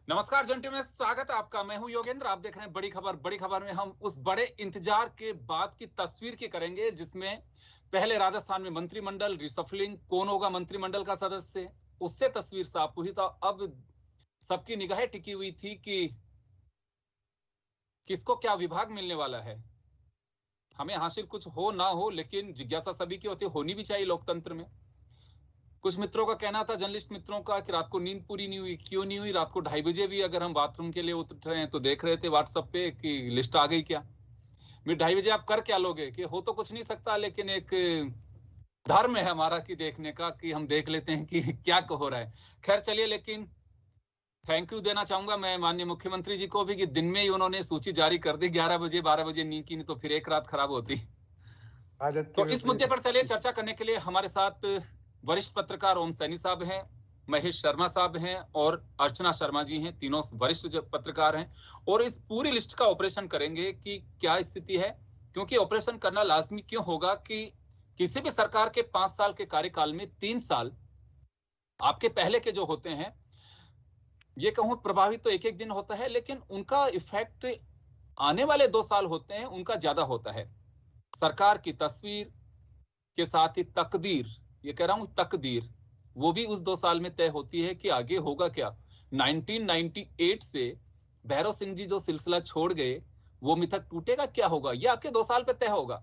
नमस्कार जंटी में स्वागत है आपका। मैं हूं योगेंद्र। आप देख रहे हैं बड़ी खबर। बड़ी खबर में हम उस बड़े इंतजार के बाद की तस्वीर की करेंगे जिसमें पहले राजस्थान में मंत्रिमंडल रिशफलिंग, कौन होगा मंत्रिमंडल का सदस्य, उससे तस्वीर साफ हुई। तो अब सबकी निगाहें टिकी हुई थी कि किसको क्या विभाग मिलने वाला है। हमें हासिल कुछ हो ना हो, लेकिन जिज्ञासा सभी की होनी भी चाहिए लोकतंत्र में। कुछ मित्रों का कहना था, जर्नलिस्ट मित्रों का, कि रात को नींद पूरी नहीं हुई। क्यों नहीं हुई? रात को 2:30 बजे भी अगर हम बाथरूम के लिए उठ रहे हैं तो देख रहे थे व्हाट्सएप पे कि लिस्ट आ गई क्या। मैं 2:30 बजे आप कर क्या लोगे? कि हो तो कुछ नहीं सकता, लेकिन एक धर्म है हमारा कि देखने का, कि हम देख लेते हैं कि क्या हो रहा है। खैर चलिए, लेकिन थैंक यू देना चाहूंगा मैं माननीय मुख्यमंत्री जी को भी कि दिन में ही उन्होंने सूची जारी कर दी। 11 बजे 12 बजे नींद की, नहीं तो फिर एक रात खराब होती। आदत के तो इस मुद्दे विपरीत। पर चलिए चर्चा करने के लिए हमारे साथ वरिष्ठ पत्रकार ओम सैनी साहब हैं, महेश शर्मा साहब हैं और अर्चना शर्मा जी हैं। तीनों वरिष्ठ पत्रकार हैं और इस पूरी लिस्ट का ऑपरेशन करेंगे कि क्या स्थिति है। क्योंकि ऑपरेशन करना लाजमी क्यों होगा कि किसी भी सरकार के 5 साल के कार्यकाल में 3 साल आपके पहले के जो होते हैं, ये कहूं प्रभावित तो एक एक दिन होता है, लेकिन उनका इफेक्ट आने वाले 2 साल होते हैं, उनका ज्यादा होता है। सरकार की तस्वीर के साथ ही तकदीर, ये कह रहा हूं तकदीर, वो भी उस 2 साल में तय होती है कि आगे होगा क्या। 1998 से भैरव सिंह जी जो सिलसिला छोड़ गए, वो मिथक टूटेगा क्या होगा, ये आपके 2 साल पे तय होगा।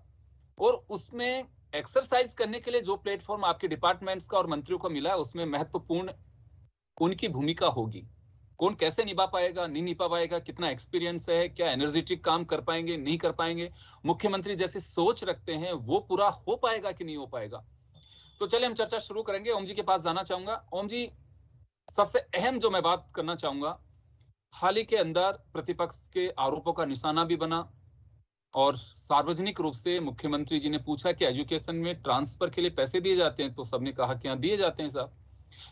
और उसमें एक्सरसाइज करने के लिए जो प्लेटफॉर्म आपके डिपार्टमेंट्स का और मंत्रियों को मिला है, उसमें महत्वपूर्ण उनकी भूमिका होगी। कौन कैसे निभा पाएगा, नहीं निभा पाएगा, कितना एक्सपीरियंस है, क्या एनर्जेटिक काम कर पाएंगे, नहीं कर पाएंगे, मुख्यमंत्री जैसे सोच रखते हैं वो पूरा हो पाएगा कि नहीं हो पाएगा। तो चले हम चर्चा शुरू करेंगे। ओम जी के पास जाना चाहूंगा। ओम जी, सबसे अहम जो मैं बात करना चाहूंगा, हाल ही के अंदर प्रतिपक्ष के आरोपों का निशाना भी बना और सार्वजनिक रूप से मुख्यमंत्री जी ने पूछा कि एजुकेशन में ट्रांसफर के लिए पैसे दिए जाते हैं, तो सबने कहा कि हाँ दिए जाते हैं साहब।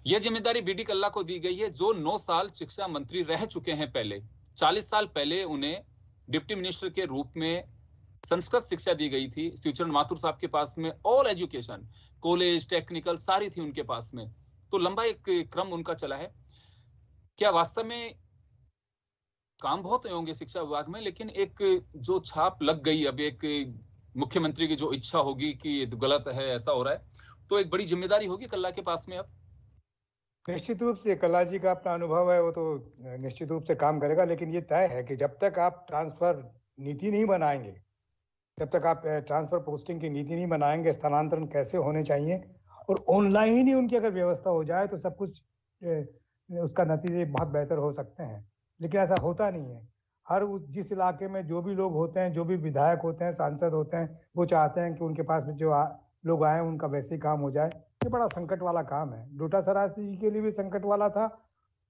यह जिम्मेदारी बीडी कल्ला को दी गई है, जो 9 साल शिक्षा मंत्री रह चुके हैं। पहले 40 साल पहले उन्हें डिप्टी मिनिस्टर के रूप में संस्कृत शिक्षा दी गई थी शिवचरण माथुर साहब के पास में। ऑल एजुकेशन, कॉलेज, टेक्निकल सारी थी उनके पास में। तो लंबा एक क्रम उनका चला है। क्या वास्तव में काम बहुत होंगे शिक्षा विभाग में, लेकिन एक जो छाप लग गई, अब एक मुख्यमंत्री की जो इच्छा होगी कि ये गलत है, ऐसा हो रहा है, तो एक बड़ी जिम्मेदारी होगी कल्ला के पास में अब। निश्चित रूप से कला जी का अपना अनुभव है, वो तो निश्चित रूप से काम करेगा। लेकिन ये तय है कि जब तक आप ट्रांसफर नीति नहीं बनाएंगे, जब तक आप ट्रांसफर पोस्टिंग की नीति नहीं बनाएंगे, स्थानांतरण कैसे होने चाहिए और ऑनलाइन ही उनकी अगर व्यवस्था हो जाए तो सब कुछ उसका नतीजे बहुत बेहतर हो सकते हैं। लेकिन ऐसा होता नहीं है। हर जिस इलाके में जो भी लोग होते हैं, जो भी विधायक होते हैं, सांसद होते हैं, वो चाहते हैं कि उनके पास में जो लोग आए उनका वैसे ही काम हो जाए। ये बड़ा संकट वाला काम है। डोटासरा जी के लिए भी संकट वाला था,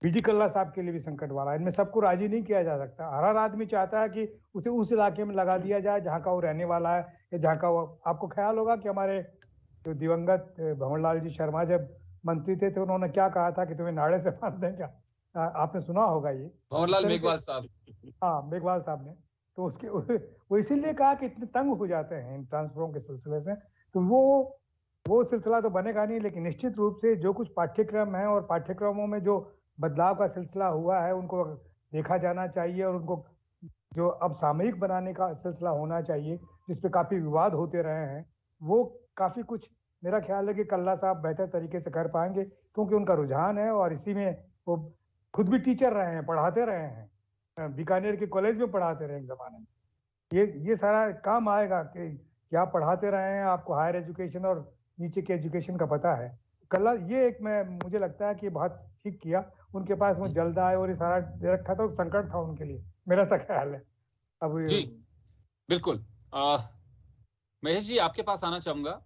बीडी कल्ला साहब के लिए भी संकट वाला है। इनमें सबको राजी नहीं किया जा सकता। हर आदमी चाहता है कि उसे उस इलाके में लगा दिया जाए जहाँ का वो रहने वाला है, या जहाँ का वो। आपको ख्याल होगा कि हमारे जो दिवंगत भंवरलाल जी शर्मा जब मंत्री थे तो उन्होंने क्या कहा था कि तुम्हें नाड़े से बांध दें क्या। आपने सुना होगा ये भंवरलाल मेघवाल साहब। हाँ, मेघवाल साहब ने। तो उसके वो इसीलिए कहा कि इतने तंग हो जाते हैं इन ट्रांसफरों के सिलसिले से। तो वो सिलसिला तो बनेगा नहीं। लेकिन निश्चित रूप से जो कुछ पाठ्यक्रम है और पाठ्यक्रमों में जो बदलाव का सिलसिला हुआ है उनको देखा जाना चाहिए, और उनको जो अब सामयिक बनाने का सिलसिला होना चाहिए, जिसपे काफी विवाद होते रहे हैं, वो काफी कुछ मेरा ख्याल है कि कल्ला साहब बेहतर तरीके से कर पाएंगे, क्योंकि उनका रुझान है और इसी में वो खुद भी टीचर रहे हैं, पढ़ाते रहे हैं, बीकानेर के कॉलेज में पढ़ाते रहे एक जमाने में। ये सारा काम आएगा कि आप पढ़ाते रहे हैं, आपको हायर एजुकेशन और नीचे के एजुकेशन का पता है। कल ये एक मुझे लगता है कि बहुत ठीक किया। उनके पास वो जल्द आए और ये सारा दे रखा था, संकट था उनके लिए, मेरा सा ख्याल है। अब जी बिल्कुल। महेश जी, आपके पास आना चाहूंगा।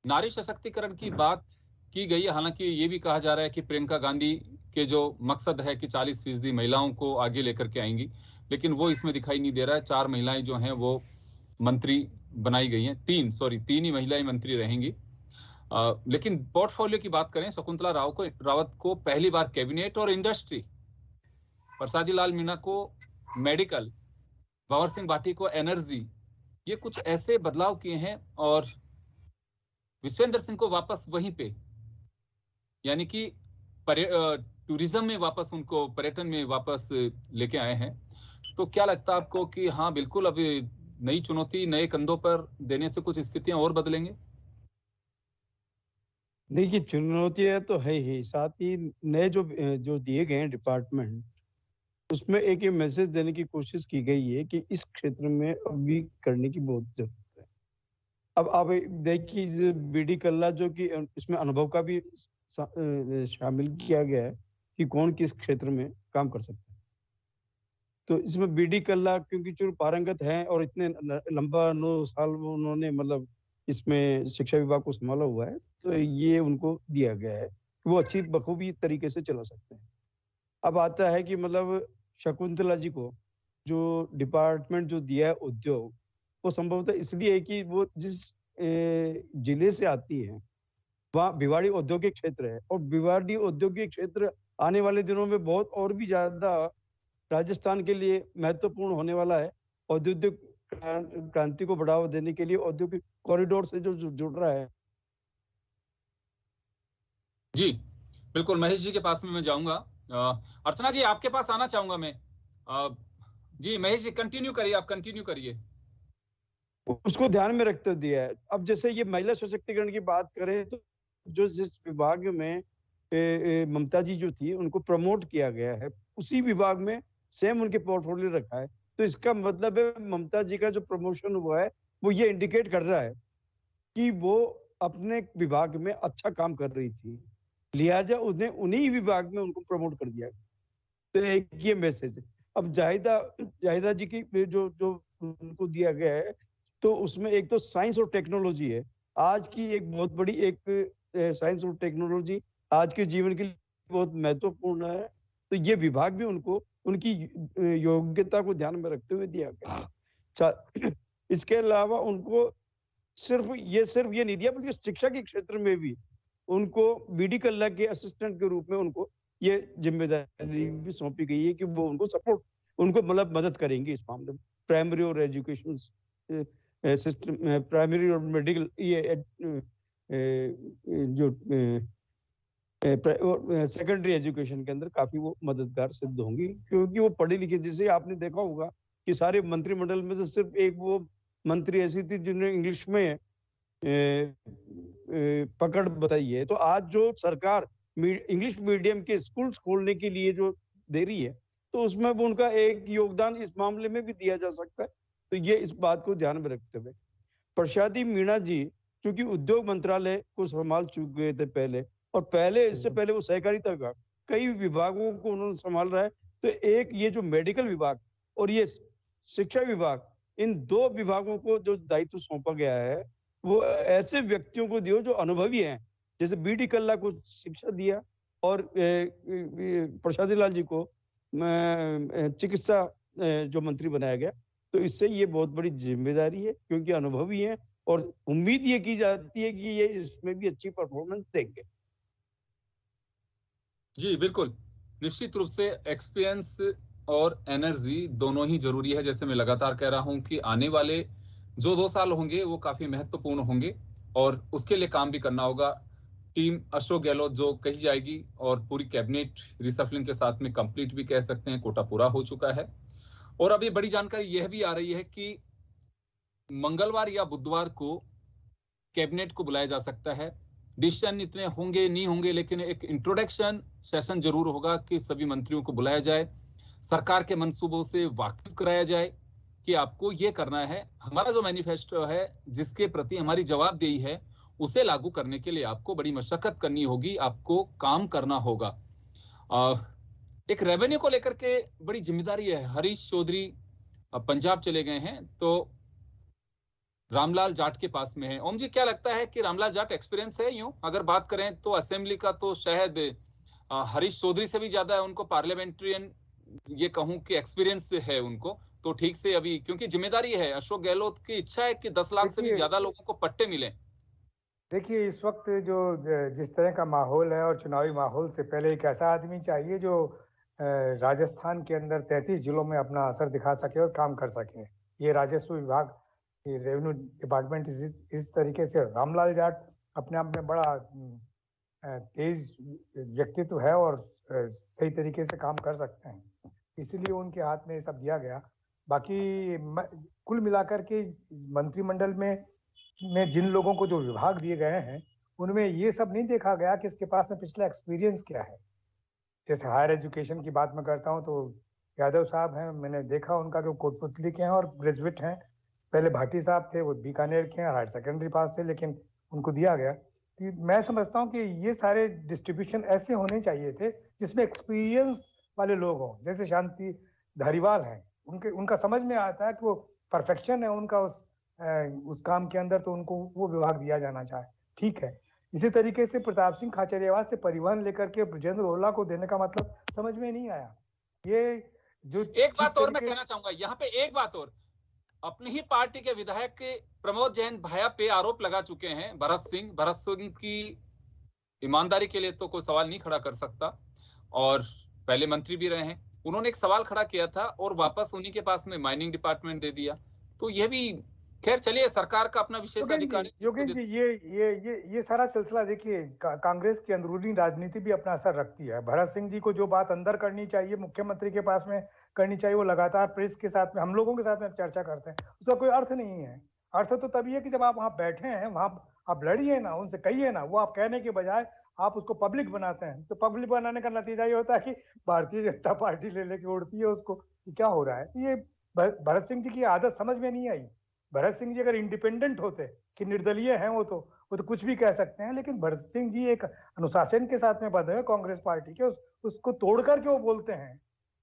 नारी सशक्तिकरण की बात की गई है, हालांकि ये भी कहा जा रहा है कि प्रियंका गांधी के जो मकसद है कि 40% महिलाओं को आगे लेकर के आएंगी, लेकिन वो इसमें दिखाई नहीं दे रहा है। 4 महिलाएं जो हैं वो मंत्री बनाई गई हैं, 3 ही महिलाएं मंत्री रहेंगी। लेकिन पोर्टफोलियो की बात करें, शकुंतला रावत को पहली बार कैबिनेट और इंडस्ट्री, प्रसादी लाल मीणा को मेडिकल, भंवर सिंह भाटी को एनर्जी, ये कुछ ऐसे बदलाव किए हैं। और विश्वेंद्र सिंह को वापस वहीं पे, यानी कि टूरिज्म में वापस उनको पर्यटन में वापस लेके आए हैं। तो क्या लगता है आपको कि हाँ बिल्कुल अब नई चुनौती नए कंधों पर देने से कुछ स्थितियां और बदलेंगे? देखिए, चुनौतियाँ तो है ही, साथ ही नए जो दिए गए हैं डिपार्टमेंट, उसमें एक ये मैसेज देने की कोशिश की गई है कि इस क्षेत्र में अभी करने की बहुत ज़रूरत है। अब आप देखिए, जो बीडी कल्ला जो कि इसमें अनुभव का भी शामिल किया गया है कि कौन किस क्षेत्र में काम कर सकता है। तो इसमें बीडी कल्ला क्योंकि जो पारंगत हैं और इतने लंबा 9 साल उन्होंने मतलब इसमें शिक्षा विभाग को संभाला हुआ है, तो ये उनको दिया गया है कि वो अच्छी बखूबी तरीके से चला सकते हैं। अब आता है कि मतलब शकुंतला जी को जो डिपार्टमेंट जो दिया है उद्योग, वो संभवतः इसलिए है कि वो जिस जिले से आती हैं, वहाँ भिवाड़ी औद्योगिक क्षेत्र है और भिवाड़ी औद्योगिक क्षेत्र आने वाले दिनों में बहुत और भी ज़्यादा राजस्थान के लिए महत्वपूर्ण होने वाला है। औद्योगिक क्रांति को बढ़ावा देने के लिए औद्योगिक कॉरिडोर से जो जुड़ रहा है। जी, बिल्कुल महेश जी के पास में मैं जाऊंगा। अर्चना जी आपके पास आना चाहूंगा मैं। जी महेश जी कंटिन्यू करिए, आप कंटिन्यू करिए। उसको ध्यान में रखते दिया है। अब जैसे ये महिला सशक्तिकरण की बात करें तो जो जिस विभाग में ममता जी जो थी उनको प्रमोट किया गया है, उसी विभाग में सेम उनके पोर्टफोलियो रखा है। तो इसका मतलब है ममता जी का जो प्रमोशन हुआ है वो ये इंडिकेट कर रहा है कि वो अपने विभाग में अच्छा काम कर रही थी, लिहाजा उसने उन्हीं विभाग में उनको प्रमोट कर दिया। तो एक ये मैसेज है। अब जाहिदा जी की जो जो उनको दिया गया है, तो उसमें एक तो साइंस और टेक्नोलॉजी है। आज की एक बहुत बड़ी एक साइंस और टेक्नोलॉजी आज के जीवन के लिए बहुत महत्वपूर्ण है। तो ये विभाग भी उनको उनकी योग्यता को ध्यान में रखते हुए दिया गया। इसके अलावा उनको सिर्फ ये नहीं दिया, बल्कि शिक्षा के क्षेत्र में भी उनको बीडी कल्ला के असिस्टेंट के रूप में उनको ये जिम्मेदारी भी सौंपी गई है कि वो उनको मतलब मदद करेंगे इस मामले में। प्राइमरी और एजुकेशन सिस्टम, प्राइमरी और मेडिकल ये जो सेकेंडरी एजुकेशन के अंदर काफी वो मददगार सिद्ध होंगी, क्योंकि वो पढ़े लिखे, जिसे आपने देखा होगा कि सारे मंत्रिमंडल में से सिर्फ एक वो मंत्री ऐसी थी जिन्होंने इंग्लिश में पकड़ बताई है। तो आज जो सरकार इंग्लिश मीडियम के स्कूल्स खोलने के लिए जो दे रही है, तो उसमें वो उनका एक योगदान इस मामले में भी दिया जा सकता है। तो ये इस बात को ध्यान में रखते हुए प्रसादी मीणा जी क्योंकि उद्योग मंत्रालय को संभाल चुके थे पहले, और इससे पहले वो सहकारिता विभाग, कई विभागों को उन्होंने संभाल रहा है। तो एक ये जो मेडिकल विभाग और ये शिक्षा विभाग, इन दो विभागों को जो दायित्व सौंपा गया है वो ऐसे व्यक्तियों को दियो जो अनुभवी हैं। जैसे बीडी कल्ला को शिक्षा दिया और प्रसादी लाल जी को चिकित्सा जो मंत्री बनाया गया। तो इससे ये बहुत बड़ी जिम्मेदारी है क्योंकि अनुभवी हैं और उम्मीद ये की जाती है कि ये इसमें भी अच्छी परफॉर्मेंस देंगे। जी बिल्कुल, निश्चित रूप से एक्सपीरियंस और एनर्जी दोनों ही जरूरी है। जैसे मैं लगातार कह रहा हूं कि आने वाले जो 2 साल होंगे वो काफी महत्वपूर्ण होंगे और उसके लिए काम भी करना होगा। टीम अशोक गहलोत जो कही जाएगी और पूरी कैबिनेट रिसफलिंग के साथ में कंप्लीट भी कह सकते हैं, कोटा पूरा हो चुका है। और अभी बड़ी जानकारी यह भी आ रही है कि मंगलवार या बुधवार को कैबिनेट को बुलाया जा सकता है। डिसीजन इतने होंगे नहीं होंगे, लेकिन एक इंट्रोडक्शन सेशन जरूर होगा कि सभी मंत्रियों को बुलाया जाए, सरकार के मंसूबों से वाकिफ कराया जाए कि आपको ये करना है। हमारा जो मैनिफेस्टो है जिसके प्रति हमारी जवाबदेही है उसे लागू करने के लिए आपको बड़ी मशक्कत करनी होगी, आपको काम करना होगा। एक रेवेन्यू को लेकर के बड़ी जिम्मेदारी है। हरीश चौधरी पंजाब चले गए हैं तो रामलाल जाट के पास में है। ओम जी क्या लगता है कि रामलाल जाट एक्सपीरियंस है? यूं अगर बात करें तो असेंबली का तो शायद हरीश चौधरी से भी ज्यादा है उनको पार्लियामेंट्रियन ये कहूं कि एक्सपीरियंस है उनको, तो ठीक से अभी क्योंकि जिम्मेदारी है। अशोक गहलोत की इच्छा है कि 10 लाख से भी ज्यादा लोगों को पट्टे मिले। देखिए इस वक्त जो जिस तरह का माहौल है और चुनावी माहौल से पहले एक ऐसा आदमी चाहिए जो राजस्थान के अंदर 33 जिलों में अपना असर दिखा सके और काम कर सके। ये राजस्व विभाग, ये रेवेन्यू डिपार्टमेंट इस तरीके से, रामलाल जाट अपने आप में बड़ा तेज व्यक्तित्व है और सही तरीके से काम कर सकते हैं, इसीलिए उनके हाथ में ये सब दिया गया। बाकी कुल मिलाकर के मंत्रिमंडल में जिन लोगों को जो विभाग दिए गए हैं उनमें ये सब नहीं देखा गया कि इसके पास में पिछला एक्सपीरियंस क्या है। जैसे हायर एजुकेशन की बात मैं करता हूँ तो यादव साहब हैं, मैंने देखा उनका जो कोटपुतली के हैं और ग्रेजुएट हैं। पहले भाटी साहब थे, वो बीकानेर के हैं, हायर सेकेंडरी पास थे, लेकिन उनको दिया गया। कि मैं समझता हूँ कि ये सारे डिस्ट्रीब्यूशन ऐसे होने चाहिए थे जिसमें एक्सपीरियंस वाले लोग हों। जैसे शांति धारीवाल हैं, उनका समझ में आता है कि वो परफेक्शन है उनका उस काम के अंदर, तो उनको वो विभाग दिया जाना चाहे, ठीक है। इसी तरीके से प्रताप सिंह खाचरियावास से परिवहन लेकर के ब्रजेंद्र ओला को देने का मतलब समझ में नहीं आया। ये जो एक बात और मैं कहना चाहूंगा यहाँ पे, एक बात और, अपनी ही पार्टी के विधायक प्रमोद जैन भाया पे आरोप लगा चुके हैं भरत सिंह की ईमानदारी के लिए तो कोई सवाल नहीं खड़ा कर सकता, और पहले मंत्री भी रहे हैं। उन्होंने एक सवाल खड़ा किया था और वापस उन्हीं के पास में माइनिंग डिपार्टमेंट दे दिया। तो यह भी खैर चलिए, सरकार का अपना विशेष अधिकार है। योगेश जी, ये सारा सिलसिला देखिए, कांग्रेस की अंदरूनी राजनीति भी अपना असर रखती है। भरत सिंह जी को जो बात अंदर करनी चाहिए, मुख्यमंत्री के पास में करनी चाहिए, वो लगातार प्रेस के साथ में, हम लोगों के साथ में चर्चा करते हैं। उसका कोई अर्थ नहीं है। अर्थ तो तभी है कि जब आप वहाँ बैठे हैं, वहाँ आप लड़िए ना, उनसे कहिए ना। वो आप कहने के बजाय आप उसको पब्लिक बनाते हैं। तो पब्लिक बनाने का नतीजा ये होता है कि भारतीय जनता पार्टी ले लेके उड़ती है उसको, क्या हो रहा है। ये भरत सिंह जी की आदत समझ में नहीं आई। भरत सिंह जी अगर इंडिपेंडेंट होते कि निर्दलीय हैं वो तो कुछ भी कह सकते हैं, लेकिन भरत सिंह जी एक अनुशासन के साथ में बंध है कांग्रेस पार्टी के, उसको तोड़ करके वो बोलते हैं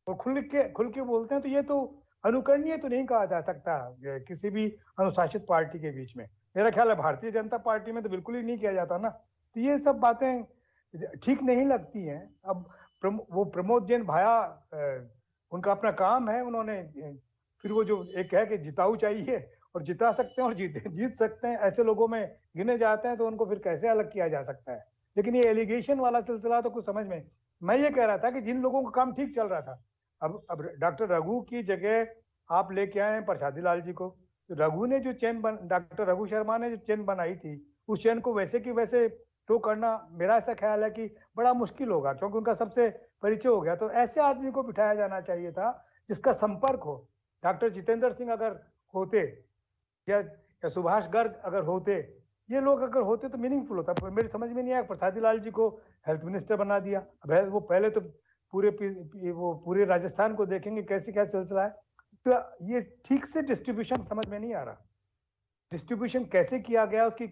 और खुल के बोलते हैं। तो ये तो अनुकरणीय तो नहीं कहा जा सकता किसी भी अनुशासित पार्टी के बीच में। मेरा ख्याल है भारतीय जनता पार्टी में तो बिल्कुल ही नहीं किया जाता ना। तो ये सब बातें ठीक नहीं लगती हैं। अब वो प्रमोद जैन भाया, उनका अपना काम है, उन्होंने फिर वो जो एक है कि जिताऊ चाहिए और जिता सकते हैं और जीत सकते हैं, ऐसे लोगों में गिने जाते हैं, तो उनको फिर कैसे अलग किया जा सकता है। लेकिन ये एलिगेशन वाला सिलसिला तो कुछ समझ में, मैं ये कह रहा था कि जिन लोगों का काम ठीक चल रहा था, अब डॉक्टर रघु की जगह आप लेके आए हैं प्रसादी लाल जी को। रघु ने जो चेन डॉक्टर रघु शर्मा ने जो चेन बनाई थी, उस चेन को वैसे की वैसे टो करना, मेरा ऐसा ख्याल है कि बड़ा मुश्किल होगा, क्योंकि उनका सबसे परिचय हो गया। तो ऐसे आदमी को बिठाया जाना चाहिए था जिसका संपर्क हो। डॉक्टर जितेंद्र सिंह अगर होते या सुभाष गर्ग अगर होते, ये लोग अगर होते तो मीनिंगफुल होता। पर मेरी समझ में नहीं आया, प्रसादी लाल जी को हेल्थ मिनिस्टर बना दिया। अब वो पहले तो पूरे राजस्थान को देखेंगे कैसे क्या सिलसिला है। तो ये ठीक से डिस्ट्रीब्यूशन समझ में नहीं आ रहा। डिस्ट्रीब्यूशन कैसे किया गया, उसकी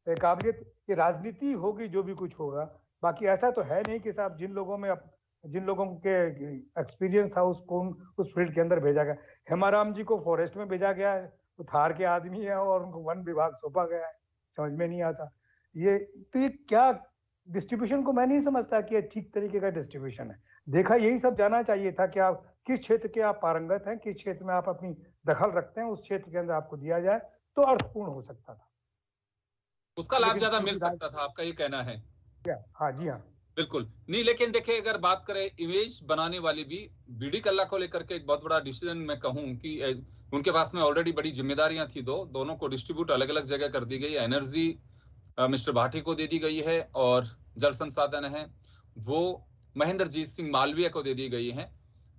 काबिलियत, ये राजनीति होगी जो भी कुछ होगा। बाकी ऐसा तो है नहीं कि साहब जिन लोगों के एक्सपीरियंस था उसको उस फील्ड के अंदर भेजा गया। हेमाराम जी को फॉरेस्ट में भेजा गया है, वो थार के आदमी है और उनको वन विभाग सौंपा गया है, समझ में नहीं आता। ये क्या डिस्ट्रीब्यूशन को मैं नहीं समझता कि ये ठीक तरीके का डिस्ट्रीब्यूशन है। देखा यही सब जाना चाहिए था कि आप किस क्षेत्र के आप पारंगत हैं, किस क्षेत्र में आप अपनी दखल रखते हैं, उस क्षेत्र के अंदर आपको दिया जाए तो अर्थपूर्ण हो सकता था, उसका लाभ ज्यादा मिल सकता था, आपका ये कहना है? हाँ जी हाँ, बिल्कुल नहीं। लेकिन देखिए, अगर बात करें इमेज बनाने वाली भी, बीडी कल्ला को लेकर के एक बहुत बड़ा डिसीजन मैं कहूं कि उनके पास में ऑलरेडी बड़ी जिम्मेदारियां थी। दोनों को डिस्ट्रीब्यूट अलग अलग जगह कर दी गई। एनर्जी मिस्टर भाटी को दे दी गई है और जल संसाधन है वो महेंद्रजीत सिंह मालवीय को दे दी गई है।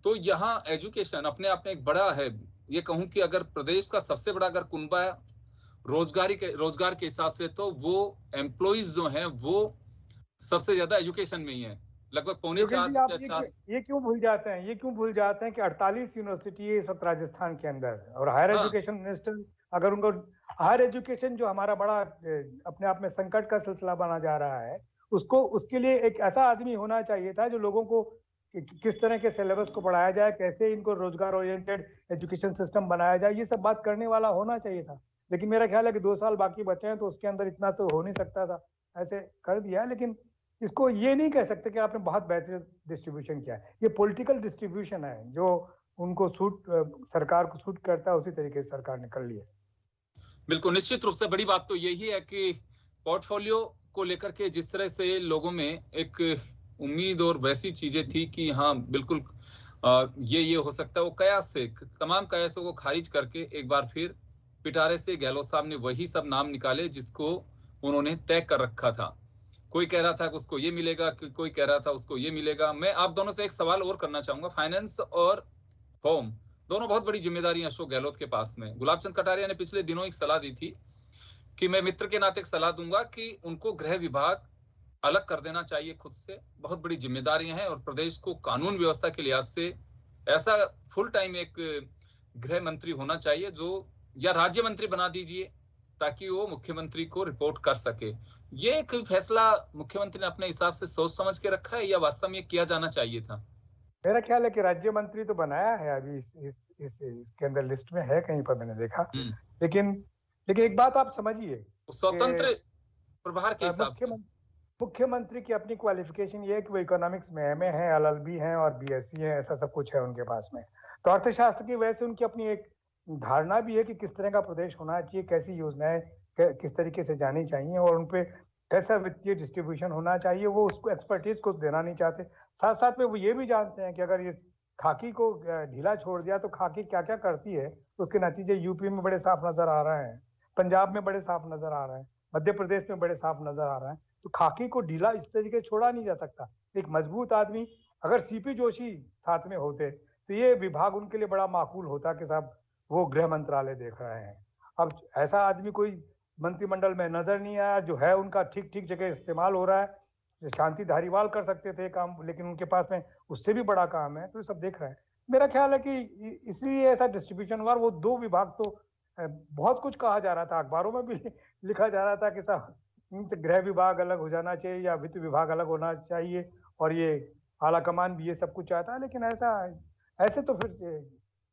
तो यहाँ एजुकेशन अपने आप में एक बड़ा है। ये कहूं कि अगर प्रदेश का सबसे बड़ा अगर कुनबा रोजगार के हिसाब से, तो वो एम्प्लॉइज जो हैं वो सबसे ज्यादा एजुकेशन में ही है, लगभग 4.25। ये क्यों भूल जाते हैं कि 48 यूनिवर्सिटी है इस वक्त राजस्थान के अंदर, और हायर एजुकेशन मिनिस्टर अगर उनको हायर एजुकेशन जो हमारा बड़ा अपने आप में संकट का सिलसिला बना जा रहा है, उसके लिए एक ऐसा आदमी होना चाहिए था जो लोगों को किस तरह के सिलेबस को पढ़ाया जाए, कैसे इनको रोजगार ओरिएंटेड एजुकेशन सिस्टम बनाया जाए, ये सब बात करने वाला होना चाहिए था। लेकिन मेरा ख्याल है कि 2 साल बाकी बचे हैं, तो उसके अंदर इतना तो हो नहीं सकता था, ऐसे कर दिया। लेकिन इसको ये नहीं कह सकते कि आपने बहुत बेहतर डिस्ट्रीब्यूशन किया है। ये पॉलिटिकल डिस्ट्रीब्यूशन है, जो उनको सरकार को सूट करता है, उसी तरीके से सरकार ने कर लिया। बिल्कुल, निश्चित रूप से बड़ी बात तो यही है कि पोर्टफोलियो को लेकर के जिस तरह से लोगों में एक उम्मीद और वैसी चीजें थी कि हाँ बिल्कुल ये हो सकता है, वो कयास थे, तमाम कयासों को खारिज करके एक बार फिर पिटारे से गहलोत साहब ने वही सब नाम निकाले जिसको उन्होंने तय कर रखा था। कोई कह रहा था कि उसको ये मिलेगा, कोई कह रहा था उसको ये मिलेगा। मैं आप दोनों से एक सवाल और करना चाहूंगा। फाइनेंस और होम दोनों बहुत बड़ी जिम्मेदारी अशोक गहलोत के पास में। गुलाब चंद कटारिया ने पिछले दिनों एक सलाह दी थी कि मैं मित्र के नाते एक सलाह दूंगा कि उनको गृह विभाग अलग कर देना चाहिए खुद से। बहुत बड़ी जिम्मेदारियां हैं और प्रदेश को कानून व्यवस्था के लिहाज से ऐसा फुल टाइम एक गृह मंत्री होना चाहिए जो, या राज्य मंत्री बना दीजिए ताकि वो मुख्यमंत्री को रिपोर्ट कर सके। ये एक फैसला मुख्यमंत्री ने अपने हिसाब से सोच समझ के रखा है या वास्तव में ये किया जाना चाहिए था? मेरा ख्याल है कि राज्य मंत्री तो बनाया है, अभी इसके अंदर लिस्ट में है कहीं पर, मैंने देखा। लेकिन एक बात आप समझिए, स्वतंत्र प्रभार के हिसाब से मुख्यमंत्री की अपनी क्वालिफिकेशन ये है कि वो इकोनॉमिक्स में एमए है, एलएलबी है और बीएससी है, ऐसा सब कुछ है उनके पास में। तो अर्थशास्त्र की वजह से उनकी अपनी एक धारणा भी है कि किस तरह का प्रदेश होना चाहिए, कैसी योजनाएं किस तरीके से जानी चाहिए और उनपे कैसा वित्तीय डिस्ट्रीब्यूशन होना चाहिए, वो उसको एक्सपर्टीज को देना नहीं चाहते। साथ साथ में वो ये भी जानते हैं कि अगर ये खाकी को ढीला छोड़ दिया तो खाकी क्या क्या करती है, उसके नतीजे यूपी में बड़े साफ नजर आ रहे हैं, पंजाब में बड़े साफ नजर आ रहे हैं, मध्य प्रदेश में बड़े साफ नजर आ रहे हैं। तो खाकी को ढीला इस तरीके से छोड़ा नहीं जा सकता। एक मजबूत आदमी, अगर सीपी जोशी साथ में होते तो ये विभाग उनके लिए बड़ा माकूल होता कि साहब वो गृह मंत्रालय देख रहे हैं। अब ऐसा आदमी कोई मंत्रिमंडल में नजर नहीं आया, जो है उनका ठीक ठीक जगह इस्तेमाल हो रहा है। शांति धारीवाल कर सकते थे काम, लेकिन उनके पास में उससे भी बड़ा काम है, तो ये सब देख रहे हैं। मेरा ख्याल है कि इसलिए ऐसा डिस्ट्रीब्यूशन हुआ। वो दो विभाग तो बहुत कुछ कहा जा रहा था, अखबारों में भी लिखा जा रहा था कि साहब इनसे गृह विभाग अलग हो जाना चाहिए या वित्त विभाग अलग होना चाहिए, और ये आला कमान भी ये सब कुछ चाहता है। लेकिन ऐसे तो फिर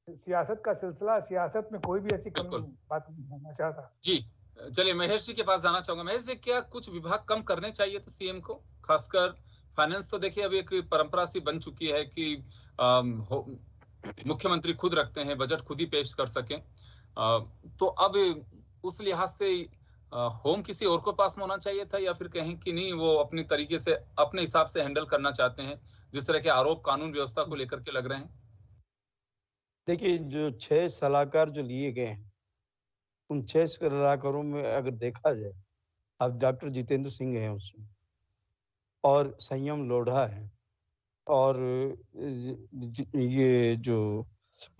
सियासत का सिलसिला, सियासत में कोई भी ऐसी कम बात नहीं होना चाहता। जी चलिए, महेश जी के पास जाना चाहूंगा। महेश जी, क्या कुछ विभाग कम करने चाहिए थे सीएम को? खासकर फाइनेंस तो देखिए अभी एक परंपरा सी बन चुकी है कि मुख्यमंत्री खुद रखते हैं, बजट खुद ही पेश कर सकें। तो अब उस लिहाज से होम किसी और को पास में होना चाहिए था, या फिर कहें कि नहीं वो अपने तरीके से अपने हिसाब से हैंडल करना चाहते हैं, जिस तरह के आरोप कानून व्यवस्था को लेकर के लग रहे हैं? देखिए, जो 6 सलाहकार जो लिए गए हैं, उन 6 सलाहकारों में अगर देखा जाए, अब डॉक्टर जितेंद्र सिंह हैं उसमें, और संयम लोढ़ा है, और ये जो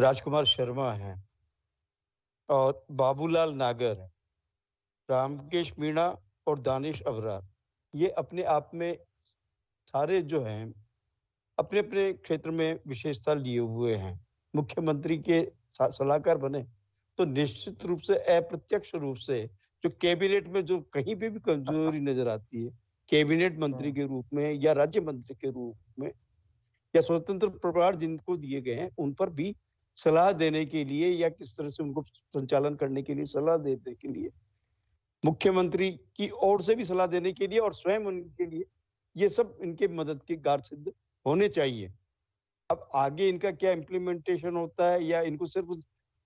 राजकुमार शर्मा है, और बाबूलाल नागर है, रामकेश मीणा और दानिश अबरार। ये अपने आप में सारे जो हैं अपने अपने क्षेत्र में विशेषता लिए हुए हैं। मुख्यमंत्री के सलाहकार बने तो निश्चित रूप से अप्रत्यक्ष रूप से जो कैबिनेट में जो कहीं पे भी कमजोरी नजर आती है, कैबिनेट मंत्री के रूप में या राज्य मंत्री के रूप में या स्वतंत्र प्रभार जिनको दिए गए हैं, उन पर भी सलाह देने के लिए या किस तरह से उनको संचालन करने के लिए सलाह देने के लिए, मुख्यमंत्री की ओर से भी सलाह देने के लिए और स्वयं उनके लिए, ये सब इनके मदद के गार सिद्ध होने चाहिए। अब आगे इनका क्या इम्प्लीमेंटेशन होता है, या इनको सिर्फ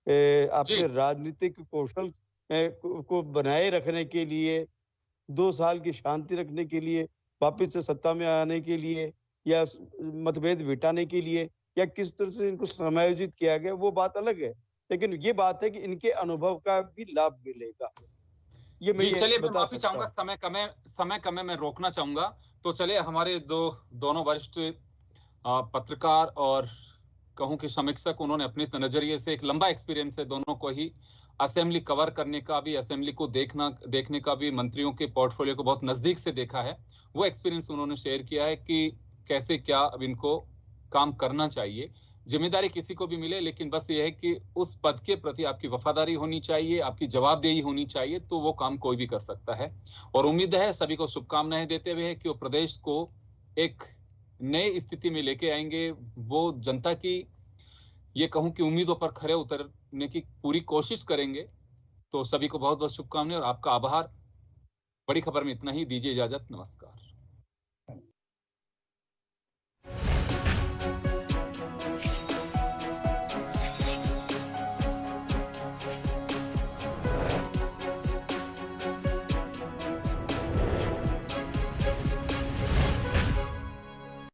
अपने राजनीतिक कौशल को बनाए रखने के लिए, 2 साल की शांति रखने के लिए, वापस से सत्ता में आने के लिए, या मतभेद मिटाने के लिए, या किस तरह से इनको समायोजित किया गया, वो बात अलग है। लेकिन ये बात है कि इनके अनुभव का भी लाभ मिलेगा। ये चलिए, मैं माफी चाहूंगा, समय कम है, मैं रोकना चाहूंगा। तो चलिए, हमारे दोनों वरिष्ठ पत्रकार और कहूं कि समीक्षक, उन्होंने अपने नजरिए से एक लंबा एक्सपीरियंस है दोनों को ही, असेंबली कवर करने का भी, असेंबली को देखने का भी, मंत्रियों के पोर्टफोलियो को बहुत नजदीक से देखा है। वो एक्सपीरियंस उन्होंने शेयर किया है कि कैसे क्या अब इनको काम करना चाहिए। जिम्मेदारी किसी को भी मिले, लेकिन बस ये है कि उस पद के प्रति आपकी वफादारी होनी चाहिए, आपकी जवाबदेही होनी चाहिए, तो वो काम कोई भी कर सकता है। और उम्मीद है, सभी को शुभकामनाएं देते हुए, कि वो प्रदेश को एक नई स्थिति में लेके आएंगे। वो जनता की, ये कहूं कि उम्मीदों पर खरे उतरने की पूरी कोशिश करेंगे। तो सभी को बहुत बहुत शुभकामनाएं और आपका आभार। बड़ी खबर में इतना ही, दीजिए इजाजत, नमस्कार।